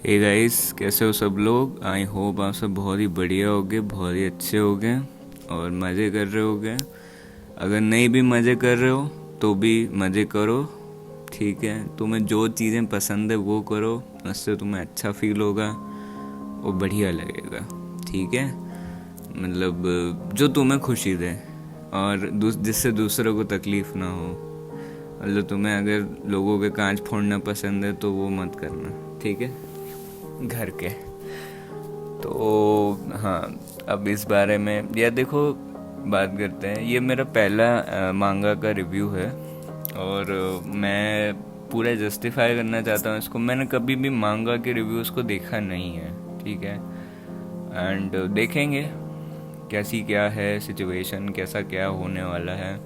Hey guys, कैसे हो सब लोग। आई होप आप सब बहुत ही बढ़िया होगे, बहुत ही अच्छे होगे और मज़े कर रहे होगे। अगर नहीं भी मज़े कर रहे हो तो भी मज़े करो, ठीक है। तुम्हें जो चीज़ें पसंद है वो करो, उससे तुम्हें अच्छा फील होगा और बढ़िया लगेगा, ठीक है। मतलब जो तुम्हें खुशी दे और जिससे दूसरों को तकलीफ़ ना हो। मतलब तुम्हें अगर लोगों के कांच फोड़ना पसंद है तो वो मत करना, ठीक है, घर के। तो हाँ, अब इस बारे में या देखो बात करते हैं। ये मेरा पहला मांगा का रिव्यू है और मैं पूरा जस्टिफाई करना चाहता हूँ इसको। मैंने कभी भी मांगा के रिव्यूज़ को देखा नहीं है, ठीक है। एंड देखेंगे कैसी क्या है सिचुएशन, कैसा क्या होने वाला है।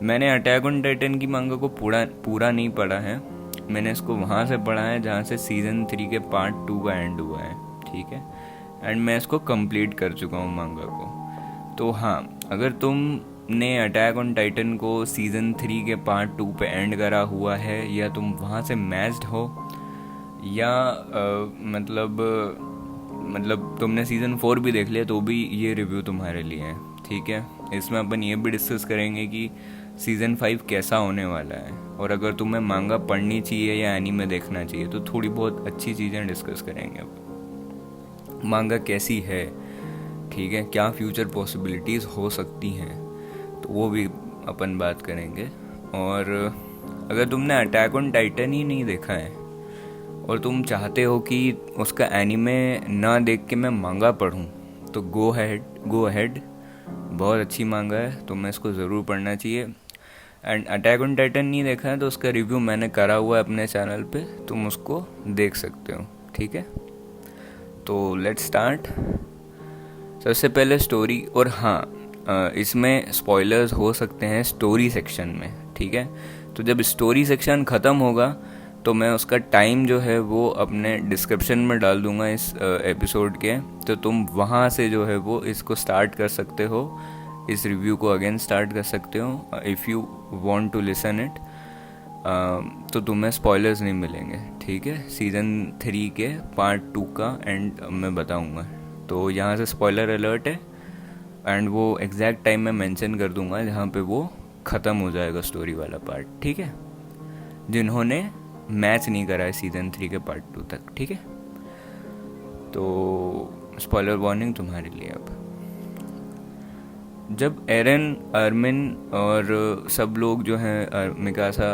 मैंने अटैक ऑन टाइटन की मांगा को पूरा नहीं पढ़ा है। मैंने इसको वहाँ से पढ़ा है जहाँ से सीज़न 3 के पार्ट 2 का एंड हुआ है, ठीक है। एंड मैं इसको कंप्लीट कर चुका हूँ मांगा को। तो हाँ, अगर तुमने अटैक ऑन टाइटन को सीज़न 3 के पार्ट 2 पे एंड करा हुआ है या तुम वहाँ से मैच्ड हो या मतलब तुमने सीज़न 4 भी देख लिया तो भी ये रिव्यू तुम्हारे लिए है, ठीक है। इसमें अपन ये भी डिस्कस करेंगे कि सीज़न 5 कैसा होने वाला है और अगर तुम्हें मांगा पढ़नी चाहिए या एनीमे देखना चाहिए तो थोड़ी बहुत अच्छी चीज़ें डिस्कस करेंगे। अब मांगा कैसी है, ठीक है, क्या फ्यूचर पॉसिबिलिटीज़ हो सकती हैं, तो वो भी अपन बात करेंगे। और अगर तुमने अटैक ऑन टाइटन ही नहीं देखा है और तुम चाहते हो कि उसका एनीमे ना देख के मैं मांगा पढूं तो गो अहेड। बहुत अच्छी मांगा है, तुम्हें इसको ज़रूर पढ़ना चाहिए। एंड अटैक ऑन टाइटन नहीं देखा है तो उसका रिव्यू मैंने करा हुआ है अपने चैनल पे, तुम उसको देख सकते हो, ठीक है। तो लेट्स स्टार्ट। सबसे पहले स्टोरी। और हाँ, इसमें स्पॉयलर्स हो सकते हैं स्टोरी सेक्शन में, ठीक है। तो जब स्टोरी सेक्शन ख़त्म होगा तो मैं उसका टाइम जो है वो अपने डिस्क्रिप्शन में डाल दूंगा इस एपिसोड के। तो तुम वहाँ से जो है वो इसको स्टार्ट कर सकते हो, इस रिव्यू को अगेन स्टार्ट कर सकते हो if you want to listen it. तो तुम्हें स्पॉयलर्स नहीं मिलेंगे, ठीक है। सीज़न 3 के पार्ट 2 का एंड मैं बताऊंगा, तो यहाँ से स्पॉइलर अलर्ट है। एंड वो एग्जैक्ट टाइम मैं मेंशन कर दूंगा जहाँ पे वो ख़त्म हो जाएगा स्टोरी वाला पार्ट, ठीक है, जिन्होंने मैच नहीं करा है सीज़न 3 के पार्ट 2 तक, ठीक है। तो स्पॉइलर वार्निंग तुम्हारे लिए। अब जब एरन, आर्मिन और सब लोग जो हैं, मिकासा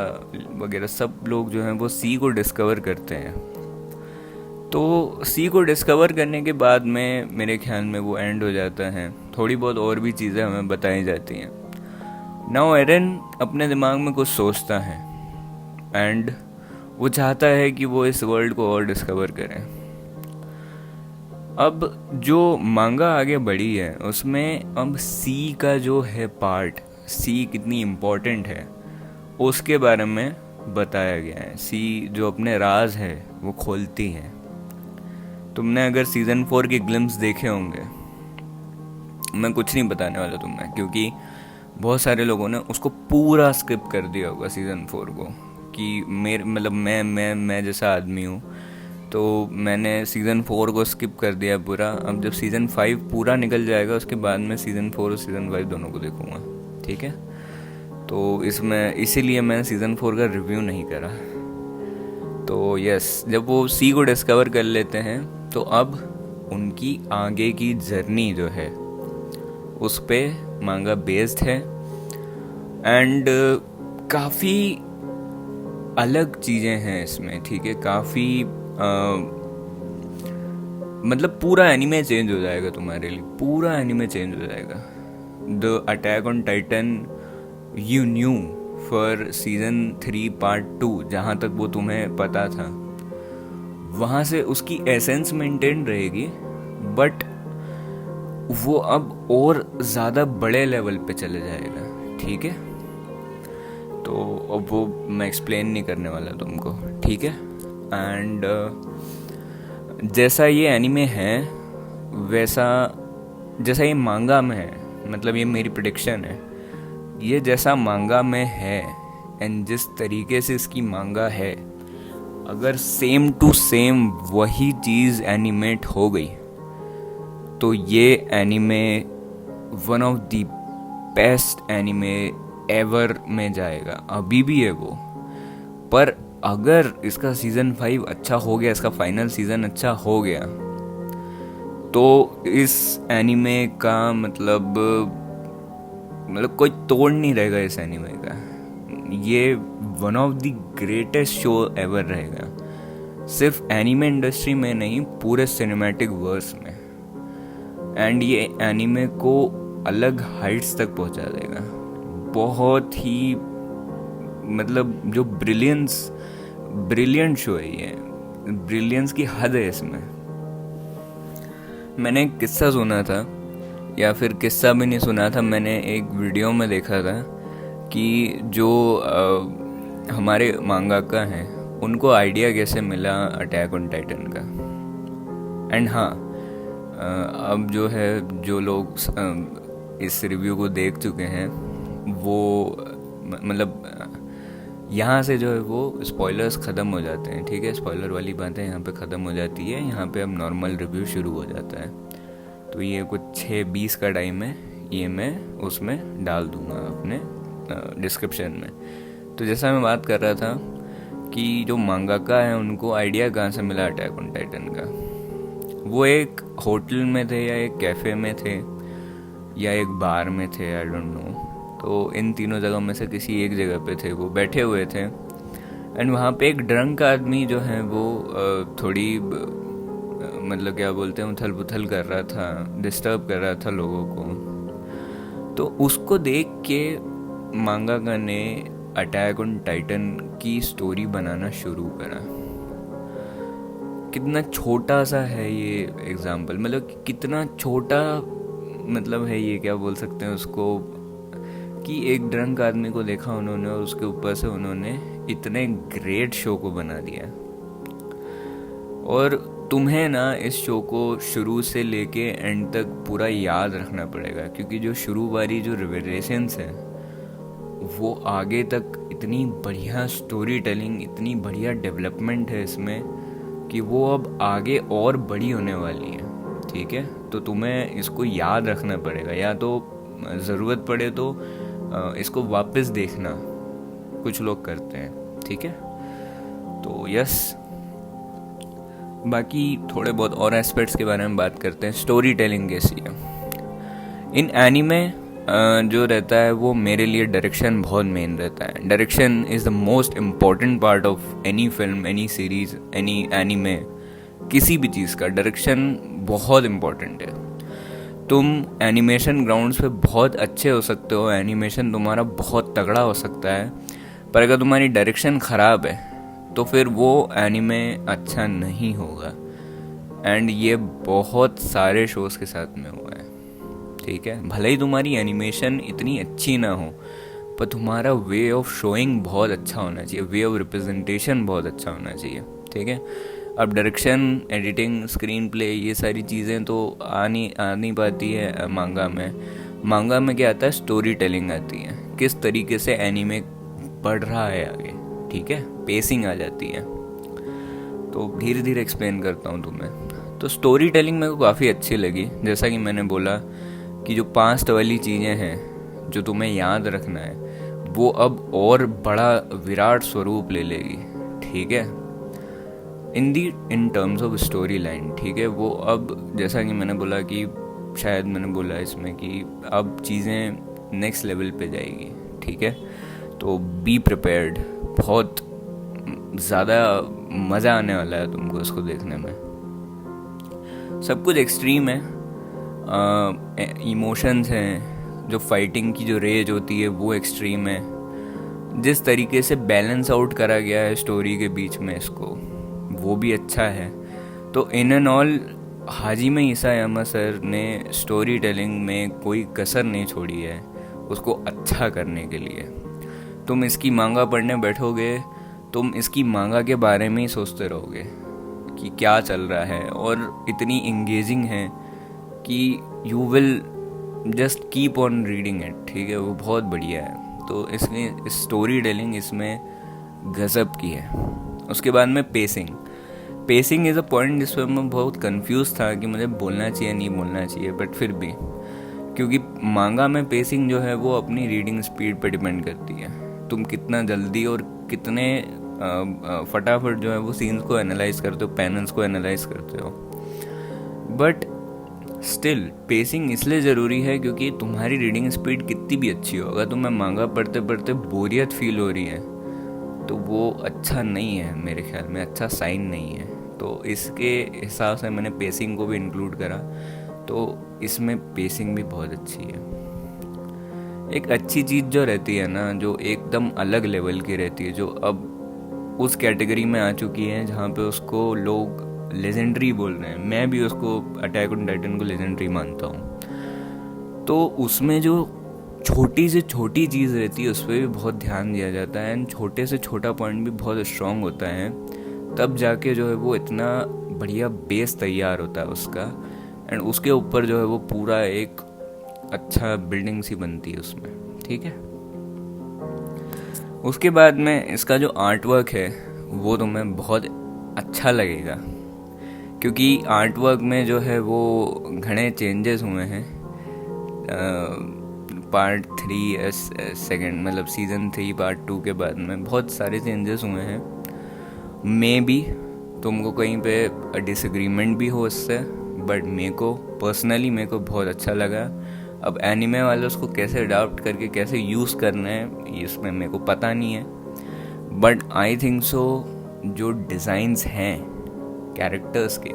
वगैरह सब लोग जो हैं वो सी को डिस्कवर करते हैं, तो सी को डिस्कवर करने के बाद में मेरे ख्याल में वो एंड हो जाता है। थोड़ी बहुत और भी चीज़ें हमें बताई जाती हैं। नाउ एरन अपने दिमाग में कुछ सोचता है एंड वो चाहता है कि वो इस वर्ल्ड को और डिस्कवर करें। अब जो मांगा आगे बढ़ी है उसमें अब सी का जो है पार्ट, सी कितनी इम्पोर्टेंट है उसके बारे में बताया गया है। सी जो अपने राज है वो खोलती है। तुमने अगर सीज़न 4 के ग्लिम्स देखे होंगे, मैं कुछ नहीं बताने वाला तुम्हें क्योंकि बहुत सारे लोगों ने उसको पूरा स्किप कर दिया होगा सीज़न 4 को। कि मेरे मतलब मैं जैसा आदमी हूँ तो मैंने सीज़न 4 को स्किप कर दिया पूरा। अब जब सीज़न 5 पूरा निकल जाएगा उसके बाद मैं सीज़न 4 और सीज़न 5 दोनों को देखूँगा, ठीक है। तो इसमें इसीलिए मैंने सीज़न 4 का रिव्यू नहीं करा। तो यस, जब वो सी को डिस्कवर कर लेते हैं तो अब उनकी आगे की जर्नी जो है उस पे मांगा बेस्ड है। एंड काफ़ी अलग चीज़ें हैं इसमें, ठीक है। काफ़ी मतलब पूरा एनिमे चेंज हो जाएगा तुम्हारे लिए, पूरा एनिमे चेंज हो जाएगा। The attack on Titan you new for season 3 part 2 जहाँ तक वो तुम्हें पता था, वहाँ से उसकी एसेंस मेंटेन रहेगी, बट वो अब और ज़्यादा बड़े लेवल पे चले जाएगा, ठीक है। तो अब वो मैं एक्सप्लेन नहीं करने वाला तुमको, ठीक है। एंड जैसा ये एनीमे है वैसा जैसा ये मांगा में है, मतलब ये मेरी प्रेडिक्शन है, ये जैसा मांगा में है एंड जिस तरीके से इसकी मांगा है अगर सेम टू सेम वही चीज़ एनिमेट हो गई तो ये anime one of the best anime ever में जाएगा, अभी भी है वो। पर अगर इसका सीज़न 5 अच्छा हो गया, इसका फाइनल सीज़न अच्छा हो गया, तो इस एनिमे का मतलब कोई तोड़ नहीं रहेगा इस एनिमे का। ये one of the greatest show ever रहेगा, सिर्फ एनिमे इंडस्ट्री में नहीं, पूरे सिनेमैटिक वर्स में। एंड ये एनिमे को अलग हाइट्स तक पहुंचा देगा। बहुत ही मतलब जो ब्रिलियंट शो है ये, ब्रिलियंस की हद है इसमें। मैंने एक किस्सा सुना था, या फिर किस्सा भी नहीं सुना था, मैंने एक वीडियो में देखा था कि जो हमारे मांगाका हैं उनको आइडिया कैसे मिला अटैक ऑन टाइटन का। एंड हाँ, अब जो है, जो लोग इस रिव्यू को देख चुके हैं वो मतलब यहाँ से जो है वो स्पॉयलर्स ख़त्म हो जाते हैं, ठीक है। स्पॉयलर वाली बातें यहाँ पे ख़त्म हो जाती है, यहाँ पे अब नॉर्मल रिव्यू शुरू हो जाता है। तो ये कुछ 6:20 का टाइम है, ये मैं उसमें डाल दूँगा अपने डिस्क्रिप्शन में। तो जैसा मैं बात कर रहा था कि जो मांगाका है उनको आइडिया कहाँ से मिला अटैक ऑन टाइटन का। वो एक होटल में थे, या एक कैफ़े में थे, या एक बार में थे, आई डोंट नो। तो इन तीनों जगह में से किसी एक जगह पे थे, वो बैठे हुए थे। एंड वहाँ पे एक ड्रंक आदमी जो है वो थोड़ी मतलब क्या बोलते हैं, उथल पुथल कर रहा था, डिस्टर्ब कर रहा था लोगों को। तो उसको देख के मांगाका ने अटैक ऑन टाइटन की स्टोरी बनाना शुरू करा। कितना छोटा सा है ये एग्जाम्पल, मतलब कितना छोटा मतलब है ये, क्या बोल सकते हैं उसको, कि एक ड्रंक आदमी को देखा उन्होंने और उसके ऊपर से उन्होंने इतने ग्रेट शो को बना दिया। और तुम्हें ना इस शो को शुरू से लेके एंड तक पूरा याद रखना पड़ेगा, क्योंकि जो शुरू वाली जो रिवलेशंस है वो आगे तक इतनी बढ़िया स्टोरी टेलिंग, इतनी बढ़िया डेवलपमेंट है इसमें कि वो अब आगे और बड़ी होने वाली है, ठीक है। तो तुम्हें इसको याद रखना पड़ेगा, या तो ज़रूरत पड़े तो इसको वापस देखना, कुछ लोग करते हैं, ठीक है। तो यस, बाकी थोड़े बहुत और एस्पेक्ट्स के बारे में बात करते हैं। स्टोरी टेलिंग कैसी है इन एनीमे, जो रहता है वो मेरे लिए डायरेक्शन बहुत मेन रहता है। Direction is the most important part of any film, any series, any anime, किसी भी चीज़ का डायरेक्शन बहुत इम्पॉर्टेंट है। तुम एनिमेशन ग्राउंड्स पे बहुत अच्छे हो सकते हो, एनिमेशन तुम्हारा बहुत तगड़ा हो सकता है, पर अगर तुम्हारी डायरेक्शन ख़राब है तो फिर वो एनीमे अच्छा नहीं होगा। एंड ये बहुत सारे शोज़ के साथ में हुआ है, ठीक है। भले ही तुम्हारी एनिमेशन इतनी अच्छी ना हो, पर तुम्हारा वे ऑफ शोइंग बहुत अच्छा होना चाहिए, वे ऑफ रिप्रेजेंटेशन बहुत अच्छा होना चाहिए, ठीक है। अब डायरेक्शन, एडिटिंग, स्क्रीन प्ले, ये सारी चीज़ें तो आ नहीं पाती है मांगा में क्या आता है, स्टोरी टेलिंग आती है, किस तरीके से एनीमे बढ़ रहा है आगे, ठीक है, पेसिंग आ जाती है। तो धीरे धीरे एक्सप्लेन करता हूँ तुम्हें। तो स्टोरी टेलिंग मेरे को काफ़ी अच्छी लगी, जैसा कि मैंने बोला कि जो पास्ट वाली चीज़ें हैं जो तुम्हें याद रखना है, वो अब और बड़ा विराट स्वरूप ले लेगी, ठीक है, in terms of story line, ठीक है। वो अब जैसा कि मैंने बोला कि शायद मैंने बोला इसमें कि अब चीज़ें नेक्स्ट लेवल पे जाएगी, ठीक है। तो बी प्रिपेयर्ड, बहुत ज़्यादा मज़ा आने वाला है तुमको इसको देखने में। सब कुछ एक्सट्रीम है, इमोशंस हैं, जो फाइटिंग की जो रेज होती है वो एक्सट्रीम है, जिस तरीके से बैलेंस आउट करा गया है स्टोरी के बीच में इसको, वो भी अच्छा है। तो in end all Hajime Isayama sir ने स्टोरी टेलिंग में कोई कसर नहीं छोड़ी है उसको अच्छा करने के लिए। तुम इसकी मांगा पढ़ने बैठोगे, तुम इसकी मांगा के बारे में ही सोचते रहोगे कि क्या चल रहा है, और इतनी इंगेजिंग है कि you will just keep on reading it, ठीक है। वो बहुत बढ़िया है। तो इसमें स्टोरी टेलिंग इसमें गज़ब की है। उसके बाद में पेसिंग इज़ अ पॉइंट जिस पर मैं बहुत कंफ्यूज था कि मुझे बोलना चाहिए नहीं बोलना चाहिए, बट फिर भी, क्योंकि मांगा में पेसिंग जो है वो अपनी रीडिंग स्पीड पे डिपेंड करती है। तुम कितना जल्दी और कितने फटाफट जो है वो सीन्स को एनालाइज करते हो, पैनल्स को एनालाइज करते हो। बट स्टिल पेसिंग इसलिए ज़रूरी है क्योंकि तुम्हारी रीडिंग स्पीड कितनी भी अच्छी हो, अगर तुम्हें मांगा पढ़ते पढ़ते बोरियत फील हो रही है तो वो अच्छा नहीं है, मेरे ख्याल में अच्छा साइन नहीं है। तो इसके हिसाब से मैंने पेसिंग को भी इंक्लूड करा, तो इसमें पेसिंग भी बहुत अच्छी है। एक अच्छी चीज़ जो रहती है ना, जो एकदम अलग लेवल की रहती है, जो अब उस कैटेगरी में आ चुकी है जहाँ पे उसको लोग लेजेंडरी बोल रहे हैं, मैं भी उसको अटैक ऑन टाइटन को लेजेंडरी मानता हूँ। तो उसमें जो छोटी से छोटी चीज़ रहती है उस पर भी बहुत ध्यान दिया जाता है, एंड छोटे से छोटा पॉइंट भी बहुत स्ट्रॉन्ग होता है, तब जाके जो है वो इतना बढ़िया बेस तैयार होता है उसका, एंड उसके ऊपर जो है वो पूरा एक अच्छा बिल्डिंग सी बनती है उसमें, ठीक है। उसके बाद में इसका जो आर्ट वर्क है वो तुम्हें बहुत अच्छा लगेगा, क्योंकि आर्ट वर्क में जो है वो घने चेंजेस हुए हैं। पार्ट 3 सेकेंड मतलब सीज़न 3 पार्ट 2 के बाद में बहुत सारे चेंजेस हुए हैं। मे बी तुमको कहीं पे डिसएग्रीमेंट भी हो इससे, बट मेरे को पर्सनली बहुत अच्छा लगा। अब एनिमे वाले उसको कैसे अडॉप्ट करके कैसे यूज़ करना है इसमें मेरे को पता नहीं है, बट आई थिंक सो जो डिज़ाइंस हैं कैरेक्टर्स के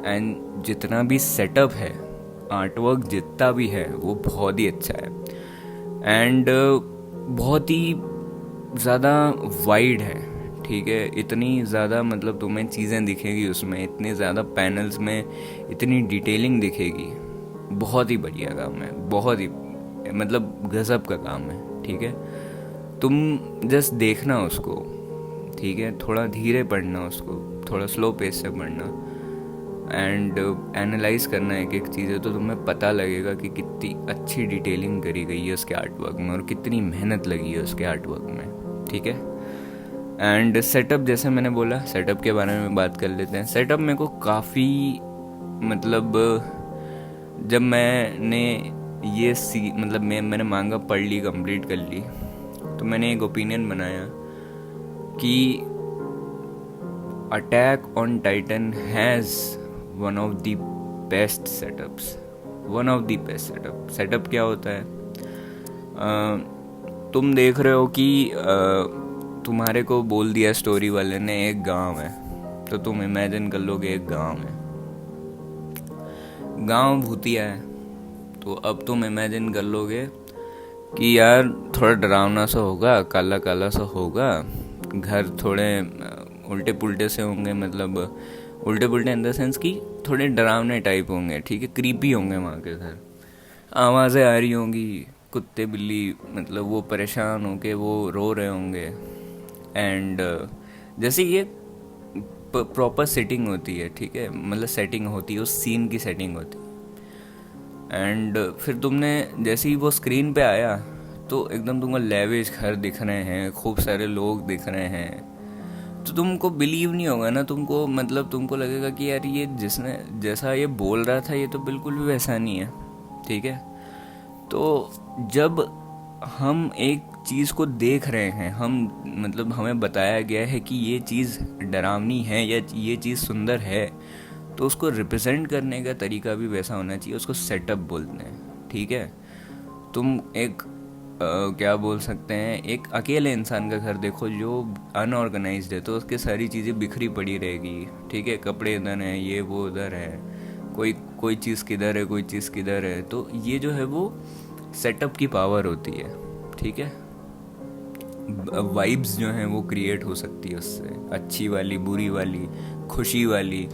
एंड जितना भी सेटअप है, आर्टवर्क जितना भी है वो बहुत ही अच्छा है, एंड बहुत ही ज़्यादा वाइड है, ठीक है। इतनी ज़्यादा मतलब तुम्हें चीज़ें दिखेगी उसमें, इतने ज़्यादा पैनल्स में इतनी डिटेलिंग दिखेगी, बहुत ही बढ़िया काम है, बहुत ही मतलब गज़ब का काम है, ठीक है। तुम जस्ट देखना उसको, ठीक है, थोड़ा धीरे पढ़ना उसको, थोड़ा स्लो पेस से पढ़ना, एंड एनालाइज करना एक एक चीज़ें, तो तुम्हें पता लगेगा कि कितनी अच्छी डिटेलिंग करी गई है उसके आर्टवर्क में और कितनी मेहनत लगी है उसके आर्टवर्क में, ठीक है। एंड सेटअप, जैसे मैंने बोला, सेटअप के बारे में बात कर लेते हैं। सेटअप मेरे को काफ़ी मतलब जब मैंने ये मतलब मैंने मांगा पढ़ ली, कंप्लीट कर ली, तो मैंने एक ओपिनियन बनाया कि attack on Titan has one of the best setups, one of the best setup क्या होता है? तुम देख रहे हो कि तुम्हारे को बोल दिया स्टोरी वाले ने एक गांव है, तो तुम इमेजिन कर लोगे एक गांव भूतिया है, तो अब तुम इमेजिन कर लोगे कि यार थोड़ा डरावना सा होगा, काला काला सा होगा, घर थोड़े उल्टे पुल्टे से होंगे, मतलब उल्टे पुल्टे इन द सेंस कि थोड़े डरावने टाइप होंगे, ठीक है, क्रीपी होंगे वहाँ के घर, आवाज़ें आ रही होंगी, कुत्ते बिल्ली मतलब वो परेशान होके वो रो रहे होंगे, एंड जैसे ये प्रॉपर सेटिंग होती है, ठीक है, मतलब सेटिंग होती है, उस सीन की सेटिंग होती है, एंड फिर तुमने जैसे ही वो स्क्रीन पे आया तो एकदम तुमको लेविश घर दिख रहे हैं, खूब सारे लोग दिख रहे हैं, तो तुमको बिलीव नहीं होगा ना, तुमको मतलब तुमको लगेगा कि यार ये जिसने जैसा ये बोल रहा था ये तो बिल्कुल भी वैसा नहीं है, ठीक है। तो जब हम एक चीज़ को देख रहे हैं, हम मतलब हमें बताया गया है कि ये चीज़ डरावनी है या ये चीज़ सुंदर है, तो उसको रिप्रेजेंट करने का तरीका भी वैसा होना चाहिए, उसको सेटअप बोलते हैं, ठीक है। तुम एक क्या बोल सकते हैं, एक अकेले इंसान का घर देखो जो अनऑर्गेनाइज्ड है, तो उसके सारी चीज़ें बिखरी पड़ी रहेगी, ठीक है, कपड़े इधर हैं, ये वो उधर है, कोई चीज़ किधर है, कोई चीज़ किधर है, तो ये जो है वो सेटअप की पावर होती है, ठीक है। वाइब्स जो हैं वो क्रिएट हो सकती है उससे, अच्छी वाली, बुरी वाली, खुशी वाली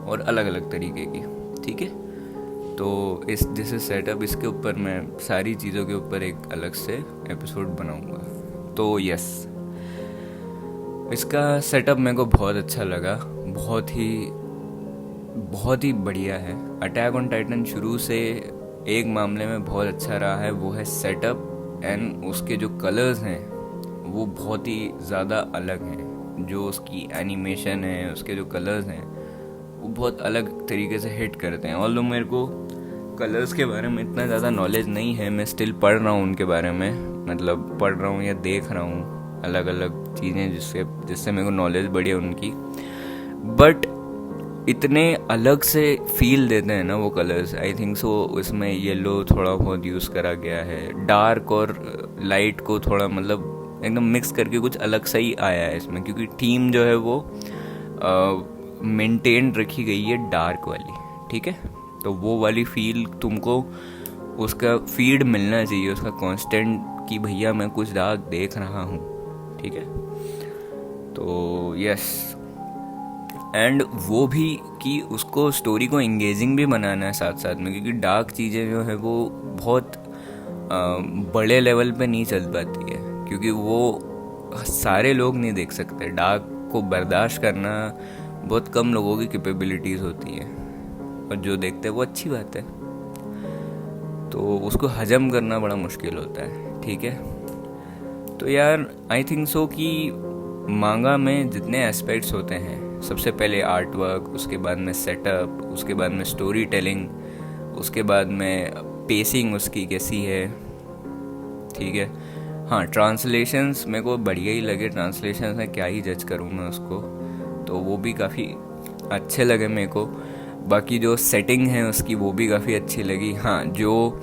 और अलग अलग तरीके की, ठीक है। तो इस जैसे सेटअप, इसके ऊपर मैं सारी चीज़ों के ऊपर एक अलग से एपिसोड बनाऊंगा। तो यस, इसका सेटअप मेरे को बहुत अच्छा लगा, बहुत ही बढ़िया है। अटैक ऑन टाइटन शुरू से एक मामले में बहुत अच्छा रहा है, वो है सेटअप, एंड उसके जो कलर्स हैं वो बहुत ही ज़्यादा अलग हैं, जो उसकी एनिमेशन है, उसके जो कलर्स हैं, वो बहुत अलग तरीके से हिट करते हैं। ऑल्दो मेरे को कलर्स के बारे में इतना ज़्यादा नॉलेज नहीं है, मैं स्टिल पढ़ रहा हूँ उनके बारे में, मतलब पढ़ रहा हूँ या देख रहा हूँ अलग अलग चीज़ें जिससे जिससे मेरे को नॉलेज बढ़ी है उनकी। बट इतने अलग से फील देते हैं ना वो कलर्स, आई थिंक सो इसमें येलो थोड़ा बहुत यूज़ करा गया है, डार्क और लाइट को थोड़ा मतलब एकदम मिक्स करके कुछ अलग सा ही आया है इसमें, क्योंकि थीम जो है वो मेंटेन रखी गई है डार्क वाली, ठीक है। तो वो वाली फील तुमको उसका फीड मिलना चाहिए, उसका कांस्टेंट कि भैया मैं कुछ डार्क देख रहा हूँ, ठीक है। तो यस, एंड वो भी कि उसको स्टोरी को एंगेजिंग भी बनाना है साथ साथ में, क्योंकि डार्क चीज़ें जो है वो बहुत बड़े लेवल पे नहीं चल पाती है, क्योंकि वो सारे लोग नहीं देख सकते। डार्क को बर्दाश्त करना बहुत कम लोगों की कैपेबिलिटीज़ होती है, और जो देखते हैं वो अच्छी बात है, तो उसको हजम करना बड़ा मुश्किल होता है, ठीक है। तो यार आई थिंक सो कि मांगा में जितने एस्पेक्ट्स होते हैं, सबसे पहले आर्ट वर्क, उसके बाद में सेटअप, उसके बाद में स्टोरी टेलिंग, उसके बाद में पेसिंग उसकी कैसी है, ठीक है। हाँ, ट्रांसलेशंस मेरे को बढ़िया ही लगे, ट्रांसलेशंस में क्या ही जज करूँ मैं उसको, तो वो भी काफ़ी अच्छे लगे मेरे को। बाकी जो सेटिंग है उसकी वो भी काफ़ी अच्छी लगी। हाँ, जो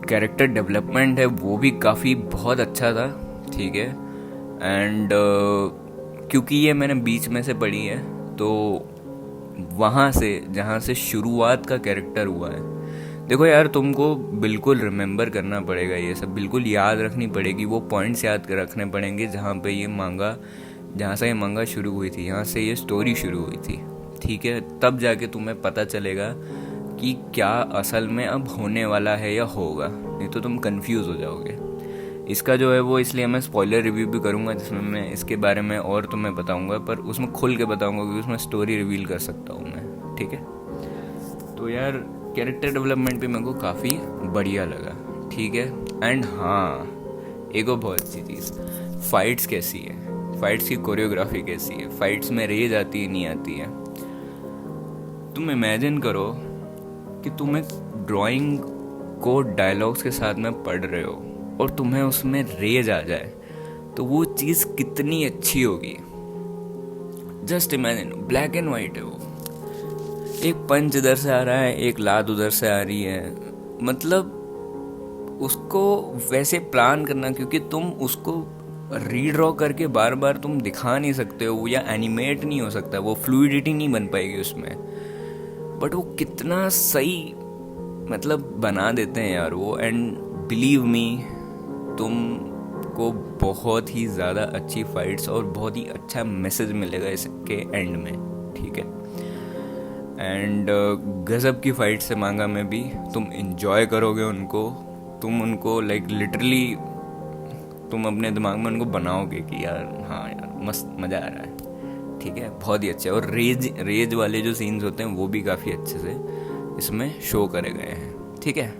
कैरेक्टर डेवलपमेंट है वो भी काफ़ी बहुत अच्छा था, ठीक है। एंड क्योंकि ये मैंने बीच में से पढ़ी है, तो वहाँ से जहाँ से शुरुआत का कैरेक्टर हुआ है, देखो यार तुमको बिल्कुल रिमेंबर करना पड़ेगा, ये सब बिल्कुल याद रखनी पड़ेगी, वो पॉइंट्स याद रखने पड़ेंगे जहाँ पे ये मांगा, जहाँ से ये मांगा शुरू हुई थी, यहाँ से ये स्टोरी शुरू हुई थी, ठीक है। तब जाके तुम्हें पता चलेगा कि क्या असल में अब होने वाला है या होगा, नहीं तो तुम कंफ्यूज हो जाओगे। इसका जो है वो इसलिए मैं स्पॉइलर रिव्यू भी करूँगा, जिसमें मैं इसके बारे में और तुम्हें बताऊँगा, पर उसमें खुल के बताऊँगा क्योंकि उसमें स्टोरी रिवील कर सकता हूँ मैं, ठीक है। तो यार कैरेक्टर डेवलपमेंट भी मेरे को काफ़ी बढ़िया लगा, ठीक है। एंड हाँ, एक और बहुत अच्छी चीज़, फाइट्स कैसी है, फाइट्स की कोरियोग्राफी कैसी है, फाइट्स में रेज आती है नहीं आती है। तुम इमेजिन करो कि तुम एक ड्राइंग को डायलॉग्स के साथ में पढ़ रहे हो और तुम्हें उसमें रेज आ जाए, तो वो चीज़ कितनी अच्छी होगी। Just imagine, black and white है वो, एक पंच इधर से आ रहा है, एक लात उधर से आ रही है, मतलब उसको वैसे प्लान करना, क्योंकि तुम उसको रीड्रॉ करके बार बार तुम दिखा नहीं सकते हो, या एनिमेट नहीं हो सकता, वो फ्लूइडिटी नहीं बन पाएगी उसमें। बट वो कितना सही मतलब बना देते हैं यार वो, एंड बिलीव मी, तुमको बहुत ही ज़्यादा अच्छी फाइट्स और बहुत ही अच्छा मैसेज मिलेगा इसके एंड में, ठीक है। एंड गज़ब की फाइट से मांगा में भी तुम इंजॉय करोगे उनको, तुम उनको लाइक लिटरली तुम अपने दिमाग में उनको बनाओगे कि यार हाँ यार मस्त मज़ा आ रहा है, ठीक है, बहुत ही अच्छे। और रेज वाले जो सीन्स होते हैं वो भी काफ़ी अच्छे से इसमें शो करे गए हैं, ठीक है।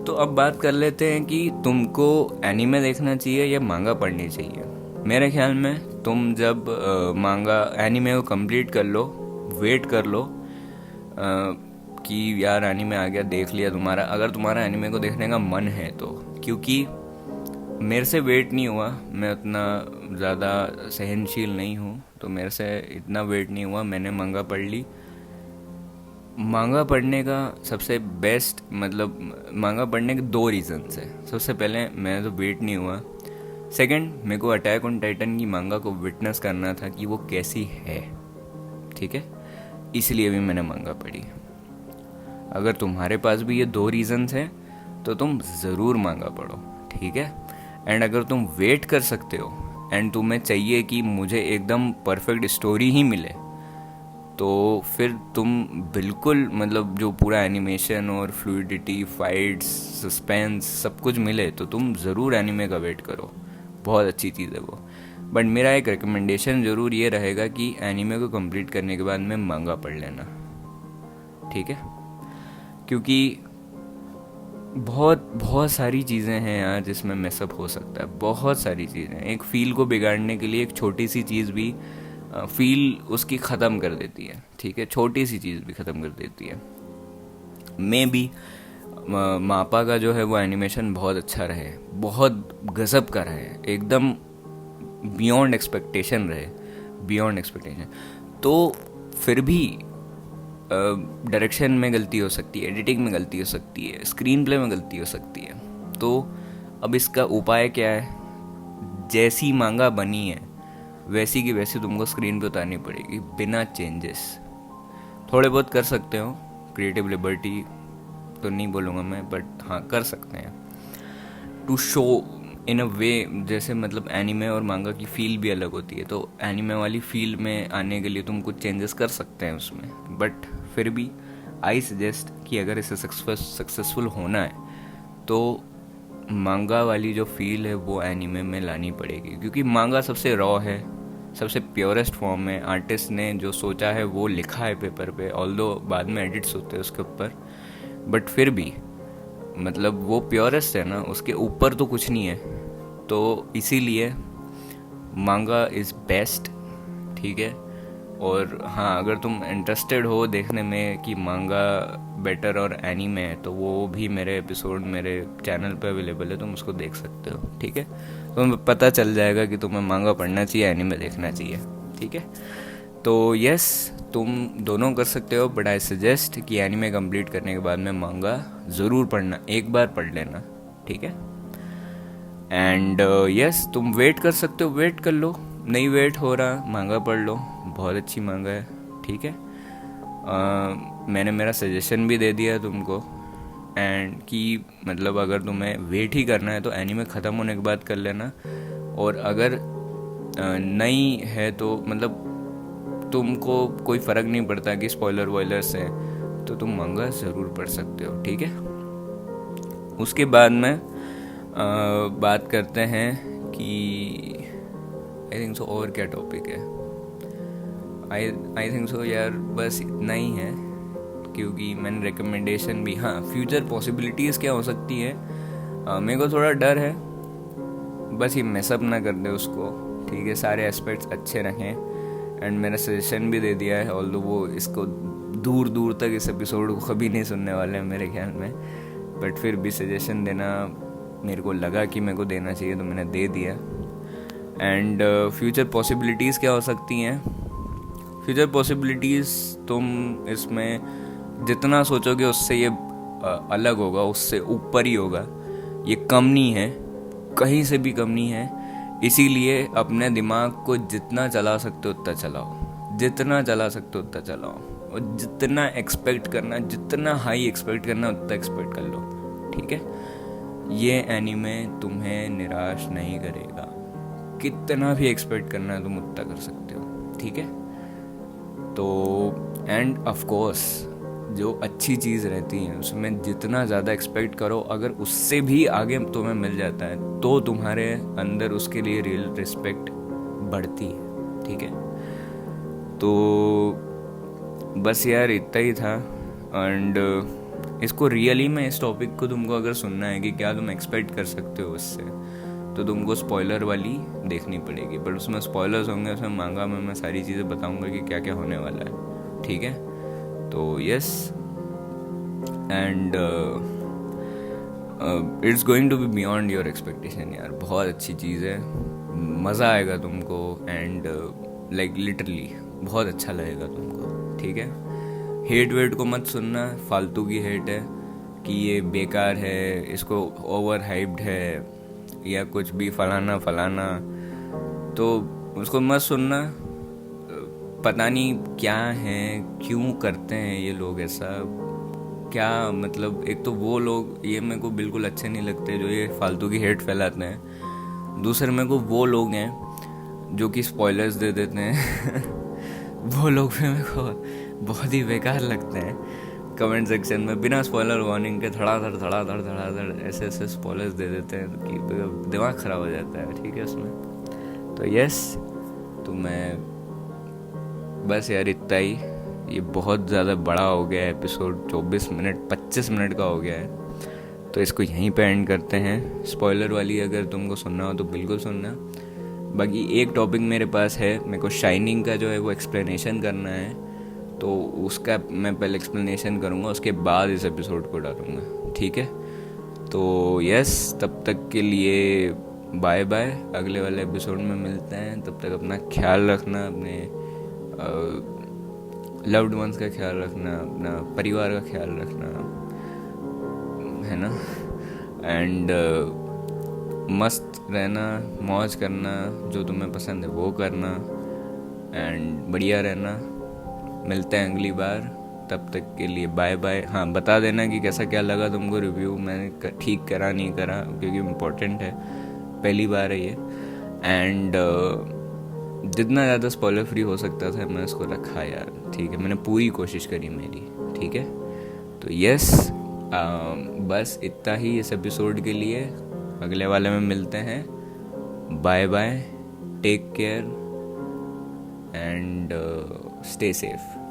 तो अब बात कर लेते हैं कि तुमको एनीमे देखना चाहिए या मांगा पढ़नी चाहिए। मेरे ख्याल में तुम जब मांगा एनीमे को कंप्लीट कर लो, वेट कर लो कि यार एनीमे आ गया, देख लिया तुम्हारा, अगर तुम्हारा एनीमे को देखने का मन है तो, क्योंकि मेरे से वेट नहीं हुआ, मैं उतना ज़्यादा सहनशील नहीं हूँ, तो मेरे से इतना वेट नहीं हुआ, मैंने मांगा पढ़ ली। मांगा पढ़ने का सबसे बेस्ट मतलब मांगा पढ़ने के दो रीज़न्स है। सबसे पहले मैं तो वेट नहीं हुआ, सेकंड मेरे को अटैक ऑन टाइटन की मांगा को विटनेस करना था कि वो कैसी है, ठीक है, इसलिए भी मैंने मांगा पढ़ी। अगर तुम्हारे पास भी ये दो रीज़न्स हैं तो तुम ज़रूर मांगा पढ़ो, ठीक है। एंड अगर तुम वेट कर सकते हो एंड तुम्हें चाहिए कि मुझे एकदम परफेक्ट स्टोरी ही मिले, तो फिर तुम बिल्कुल मतलब जो पूरा एनिमेशन और फ्लूइडिटी, फाइट्स, सस्पेंस सब कुछ मिले तो तुम ज़रूर एनिमे का वेट करो, बहुत अच्छी चीज़ है वो। बट मेरा एक रिकमेंडेशन ज़रूर ये रहेगा कि एनिमे को कंप्लीट करने के बाद में मांगा पढ़ लेना, ठीक है, क्योंकि बहुत बहुत सारी चीज़ें हैं यार जिसमें मेसअप हो सकता है, बहुत सारी चीज़ें। एक फील को बिगाड़ने के लिए एक छोटी सी चीज़ भी फील उसकी ख़त्म कर देती है, ठीक है, छोटी सी चीज़ भी ख़त्म कर देती है। मे बी मापा का जो है वो एनिमेशन बहुत अच्छा रहे, बहुत गजब का रहे, एकदम बियॉन्ड एक्सपेक्टेशन रहे, बियॉन्ड एक्सपेक्टेशन। तो फिर भी डायरेक्शन में गलती हो सकती है, एडिटिंग में गलती हो सकती है, स्क्रीन प्ले में गलती हो सकती है। तो अब इसका उपाय क्या है? जैसी मांगा बनी है वैसी की वैसी तुमको स्क्रीन पे उतारनी पड़ेगी, बिना चेंजेस। थोड़े बहुत कर सकते हो, क्रिएटिव लिबर्टी तो नहीं बोलूँगा मैं, बट हाँ कर सकते हैं टू शो इन अ वे। जैसे मतलब एनिमे और मांगा की फील भी अलग होती है, तो एनिमे वाली फील में आने के लिए तुम कुछ चेंजेस कर सकते हैं उसमें, बट फिर भी आई सजेस्ट कि अगर इसे सक्सेसफुल होना है तो मांगा वाली जो फील है वो एनिमे में लानी पड़ेगी, क्योंकि मांगा सबसे रॉ है, सबसे प्योरेस्ट फॉर्म में आर्टिस्ट ने जो सोचा है वो लिखा है पेपर पे, ऑल्दो बाद में एडिट्स होते हैं उसके ऊपर, बट फिर भी मतलब वो प्योरेस्ट है ना, उसके ऊपर तो कुछ नहीं है। तो इसीलिए मांगा इज़ बेस्ट, ठीक है। और हाँ, अगर तुम इंटरेस्टेड हो देखने में कि मांगा बेटर और एनीमे है, तो वो भी मेरे एपिसोड मेरे चैनल पे अवेलेबल है, तुम उसको देख सकते हो, ठीक है। तो तुम्हें पता चल जाएगा कि तुम्हें मांगा पढ़ना चाहिए, एनीमे देखना चाहिए, ठीक है। तो यस, तुम दोनों कर सकते हो, बट आई सजेस्ट कि एनीमे कंप्लीट करने के बाद में मांगा ज़रूर पढ़ना, एक बार पढ़ लेना, ठीक है। एंड यस, तुम वेट कर सकते हो, वेट कर लो, नहीं वेट हो रहा मांगा पढ़ लो, बहुत अच्छी मांगा है, ठीक है। मैंने मेरा सजेशन भी दे दिया तुमको, एंड कि मतलब अगर तुम्हें वेट ही करना है तो एनीमे ख़त्म होने के बाद कर लेना, और अगर नहीं है तो मतलब तुमको कोई फ़र्क नहीं पड़ता कि स्पॉइलर वॉयलर्स है, तो तुम मांगा ज़रूर पढ़ सकते हो, ठीक है। उसके बाद में बात करते हैं कि आई थिंक सो और क्या टॉपिक है। आई थिंक सो यार बस इतना ही है, क्योंकि मैंने रिकमेंडेशन भी, हाँ फ्यूचर पॉसिबिलिटीज़ क्या हो सकती है, मेरे को थोड़ा डर है, बस ये मेसअप ना कर दे उसको, ठीक है, सारे एस्पेक्ट्स अच्छे रखें। एंड मैंने सजेशन भी दे दिया है, ऑल्दो वो इसको दूर दूर तक इस एपिसोड को कभी नहीं सुनने वाले हैं मेरे ख्याल में, बट फिर भी सजेशन देना मेरे को लगा कि मेरे को देना चाहिए, तो मैंने दे दिया। एंड फ्यूचर पॉसिबिलिटीज़ क्या हो सकती हैं? फ्यूचर पॉसिबिलिटीज़ तुम इसमें जितना सोचोगे उससे ये अलग होगा, उससे ऊपर ही होगा, ये कम नहीं है, कहीं से भी कम नहीं है। इसीलिए अपने दिमाग को जितना चला सकते हो उतना चलाओ, जितना चला सकते हो उतना चलाओ, और जितना एक्सपेक्ट करना, जितना हाई एक्सपेक्ट करना उतना एक्सपेक्ट कर लो, ठीक है। ये एनीमे तुम्हें निराश नहीं करेगा, कितना भी एक्सपेक्ट करना है तुम उतना कर सकते हो, ठीक है। तो एंड ऑफ कोर्स जो अच्छी चीज़ रहती है उसमें जितना ज़्यादा एक्सपेक्ट करो, अगर उससे भी आगे तुम्हें मिल जाता है तो तुम्हारे अंदर उसके लिए रियल रिस्पेक्ट बढ़ती है, ठीक है। तो बस यार इतना ही था। एंड इसको रियली में, इस टॉपिक को तुमको अगर सुनना है कि क्या तुम एक्सपेक्ट कर सकते हो उससे, तो तुमको स्पॉइलर वाली देखनी पड़ेगी, बट उसमें स्पॉयलर्स होंगे, उसमें मांगा में मैं सारी चीज़ें बताऊंगा कि क्या क्या होने वाला है, ठीक है। तो yes, and it's going to be beyond your expectation यार, बहुत अच्छी चीज़ है, मज़ा आएगा तुमको, एंड लाइक लिटरली बहुत अच्छा लगेगा तुमको, ठीक है। हेट वेट को मत सुनना, फालतू की हेट है कि ये बेकार है, इसको ओवर हाइप्ड है या कुछ भी फलाना फलाना, तो उसको मत सुनना। पता नहीं क्या है, क्यों करते हैं ये लोग ऐसा, क्या मतलब, एक तो वो लोग, ये मेरे को बिल्कुल अच्छे नहीं लगते जो ये फालतू की हेट फैलाते हैं। दूसरे मेरे को वो लोग हैं जो कि स्पॉयलर्स दे देते हैं वो लोग भी मेरे को बहुत ही बेकार लगते हैं। कमेंट सेक्शन में बिना स्पॉइलर वार्निंग के धड़ाधड़ ऐसे ऐसे स्पॉयलर्स दे देते हैं कि दिमाग ख़राब हो जाता है, ठीक है उसमें। तो यस, तो मैं बस यार इतना ही, ये बहुत ज़्यादा बड़ा हो गया है एपिसोड, 24 मिनट 25 मिनट का हो गया है, तो इसको यहीं पे एंड करते हैं। स्पॉइलर वाली अगर तुमको सुनना हो तो बिल्कुल सुनना। बाकी एक टॉपिक मेरे पास है, मेरे को शाइनिंग का जो है वो एक्सप्लेनेशन करना है, तो उसका मैं पहले एक्सप्लेनेशन करूँगा, उसके बाद इस एपिसोड को डालूँगा, ठीक है। तो यस, तब तक के लिए बाय बाय, अगले वाले एपिसोड में मिलते हैं। तब तक अपना ख्याल रखना, अपने लव्ड वंस का ख्याल रखना, अपना परिवार का ख्याल रखना, है ना। एंड मस्त रहना, मौज करना, जो तुम्हें पसंद है वो करना, एंड बढ़िया रहना। मिलते हैं अगली बार, तब तक के लिए बाय बाय। हाँ, बता देना कि कैसा क्या लगा तुमको रिव्यू, मैंने ठीक करा नहीं करा, क्योंकि इम्पोर्टेंट है, पहली बार है ये। एंड जितना ज़्यादा स्पॉइलर फ्री हो सकता था मैं उसको रखा यार, ठीक है, मैंने पूरी कोशिश करी मेरी, ठीक है। तो यस, बस इतना ही इस एपिसोड के लिए। अगले वाले में मिलते हैं। Bye bye, take care and stay safe.